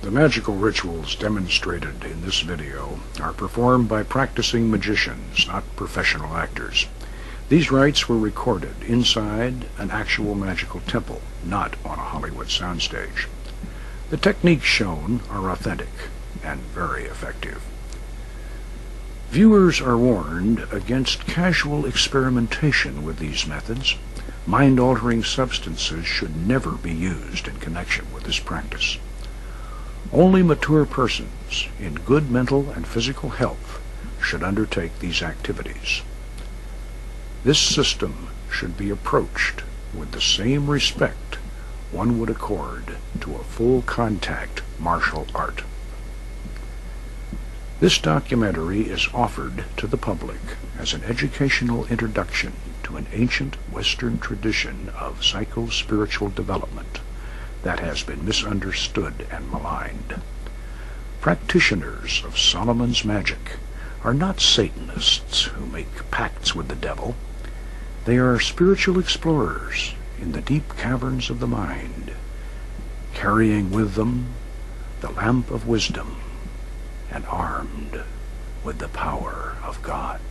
The magical rituals demonstrated in this video are performed by practicing magicians, not professional actors. These rites were recorded inside an actual magical temple, not on a Hollywood soundstage. The techniques shown are authentic and very effective. Viewers are warned against casual experimentation with these methods. Mind-altering substances should never be used in connection with this practice. Only mature persons in good mental and physical health should undertake these activities. This system should be approached with the same respect one would accord to a full-contact martial art. This documentary is offered to the public as an educational introduction to an ancient Western tradition of psycho-spiritual development that has been misunderstood and maligned. Practitioners of Solomon's magic are not Satanists who make pacts with the devil. They are spiritual explorers in the deep caverns of the mind, carrying with them the lamp of wisdom and armed with the power of God.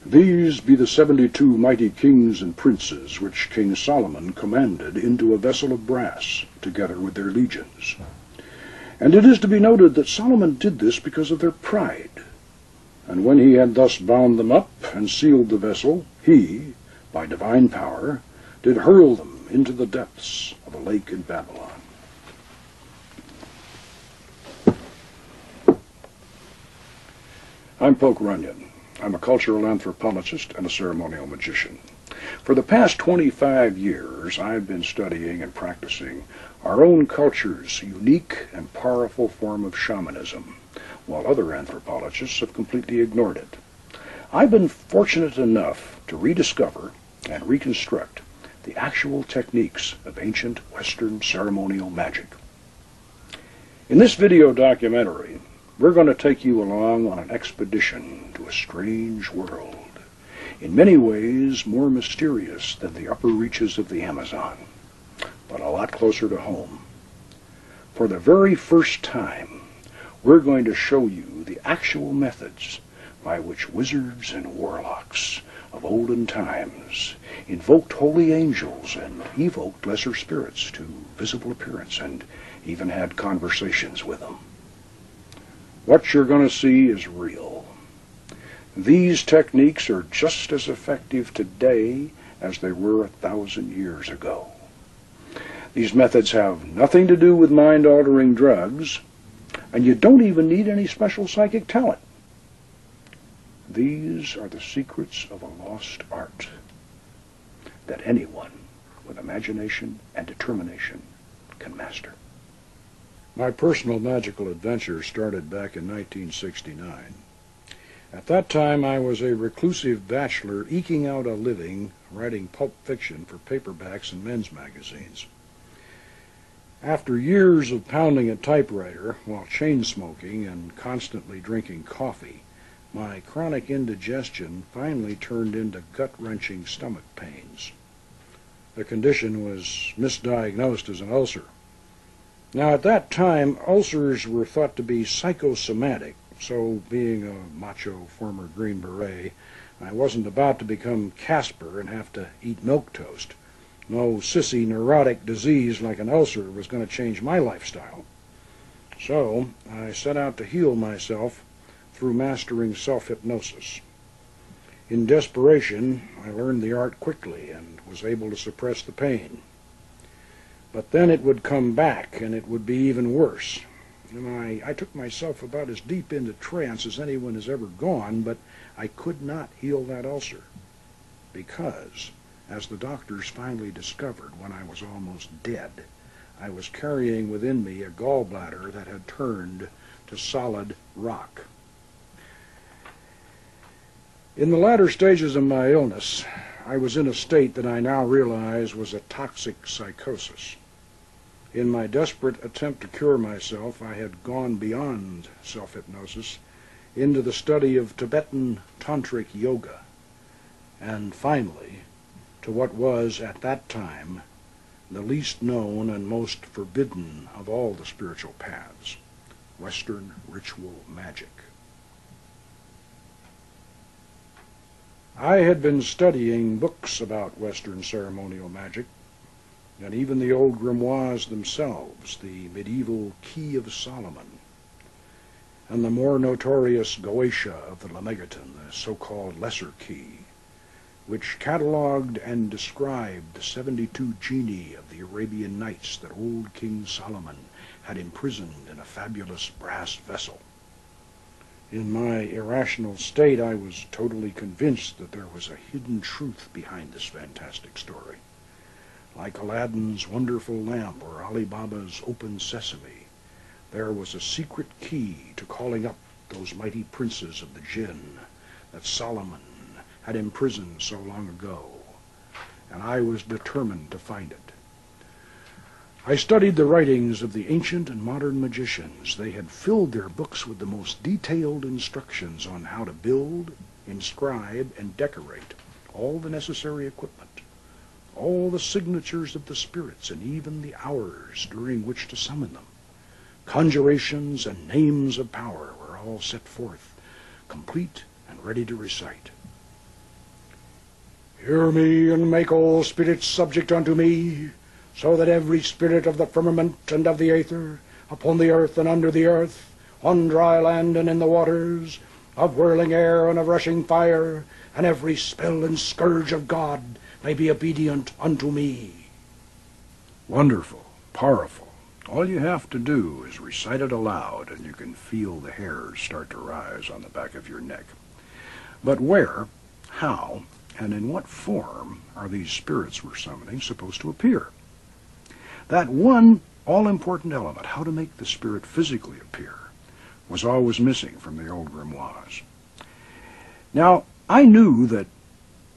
These be the 72 mighty kings and princes which King Solomon commanded into a vessel of brass, together with their legions. And it is to be noted that Solomon did this because of their pride. And when he had thus bound them up and sealed the vessel, he, by divine power, did hurl them into the depths of a lake in Babylon. I'm Runyon. I'm a cultural anthropologist and a ceremonial magician. For the past 25 years, I've been studying and practicing our own culture's unique and powerful form of shamanism, while other anthropologists have completely ignored it. I've been fortunate enough to rediscover and reconstruct the actual techniques of ancient Western ceremonial magic. In this video documentary, we're going to take you along on an expedition to a strange world, in many ways more mysterious than the upper reaches of the Amazon, but a lot closer to home. For the very first time, we're going to show you the actual methods by which wizards and warlocks of olden times invoked holy angels and evoked lesser spirits to visible appearance and even had conversations with them. What you're going to see is real. These techniques are just as effective today as they were 1,000 years ago. These methods have nothing to do with mind-altering drugs, and you don't even need any special psychic talent. These are the secrets of a lost art that anyone with imagination and determination can master. My personal magical adventure started back in 1969. At that time, I was a reclusive bachelor eking out a living writing pulp fiction for paperbacks and men's magazines. After years of pounding a typewriter while chain smoking and constantly drinking coffee, my chronic indigestion finally turned into gut-wrenching stomach pains. The condition was misdiagnosed as an ulcer. Now, at that time, ulcers were thought to be psychosomatic, so being a macho former Green Beret, I wasn't about to become Casper and have to eat milquetoast. No sissy neurotic disease like an ulcer was going to change my lifestyle. So I set out to heal myself through mastering self-hypnosis. In desperation, I learned the art quickly and was able to suppress the pain. But then it would come back, and it would be even worse. and I took myself about as deep into trance as anyone has ever gone, but I could not heal that ulcer, because, as the doctors finally discovered when I was almost dead, I was carrying within me a gallbladder that had turned to solid rock. In the latter stages of my illness, I was in a state that I now realize was a toxic psychosis. In my desperate attempt to cure myself, I had gone beyond self-hypnosis into the study of Tibetan tantric yoga, and finally to what was at that time the least known and most forbidden of all the spiritual paths, Western ritual magic. I had been studying books about Western ceremonial magic, and even the old grimoires themselves, the medieval Key of Solomon, and the more notorious Goetia of the Lemegeton, the so-called Lesser Key, which catalogued and described the 72 genii of the Arabian Nights that old King Solomon had imprisoned in a fabulous brass vessel. In my irrational state, I was totally convinced that there was a hidden truth behind this fantastic story. Like Aladdin's wonderful lamp or Ali Baba's open sesame, there was a secret key to calling up those mighty princes of the jinn that Solomon had imprisoned so long ago, and I was determined to find it. I studied the writings of the ancient and modern magicians. They had filled their books with the most detailed instructions on how to build, inscribe, and decorate all the necessary equipment, all the signatures of the spirits, and even the hours during which to summon them. Conjurations and names of power were all set forth, complete and ready to recite. Hear me, and make all spirits subject unto me, so that every spirit of the firmament and of the aether, upon the earth and under the earth, on dry land and in the waters, of whirling air and of rushing fire, and every spell and scourge of God may be obedient unto me. Wonderful, powerful. All you have to do is recite it aloud, and you can feel the hairs start to rise on the back of your neck. But where, how, and in what form are these spirits we're summoning supposed to appear? That one all-important element, how to make the spirit physically appear, was always missing from the old grimoires. Now, I knew that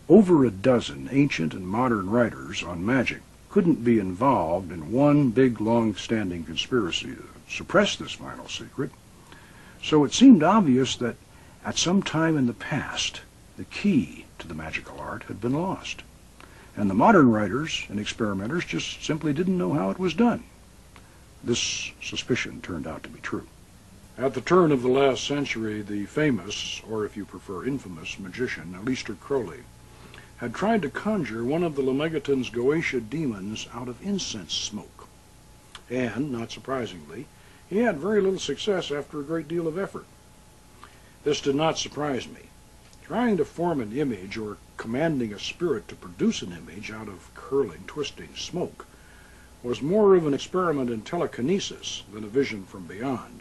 over a dozen ancient and modern writers on magic couldn't be involved in one big, long-standing conspiracy to suppress this final secret, so it seemed obvious that at some time in the past, the key to the magical art had been lost, and the modern writers and experimenters just simply didn't know how it was done. This suspicion turned out to be true. At the turn of the last century, the famous, or if you prefer infamous, magician Aleister Crowley had tried to conjure one of the Lemegeton's Goetia demons out of incense smoke, and, not surprisingly, he had very little success after a great deal of effort. This did not surprise me. Trying to form an image or commanding a spirit to produce an image out of curling, twisting smoke was more of an experiment in telekinesis than a vision from beyond.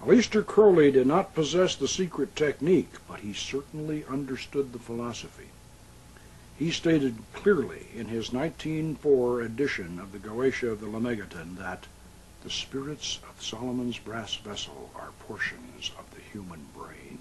Aleister Crowley did not possess the secret technique, but he certainly understood the philosophy. He stated clearly in his 1904 edition of the Goetia of the Lemegeton that the spirits of Solomon's brass vessel are portions of the human brain.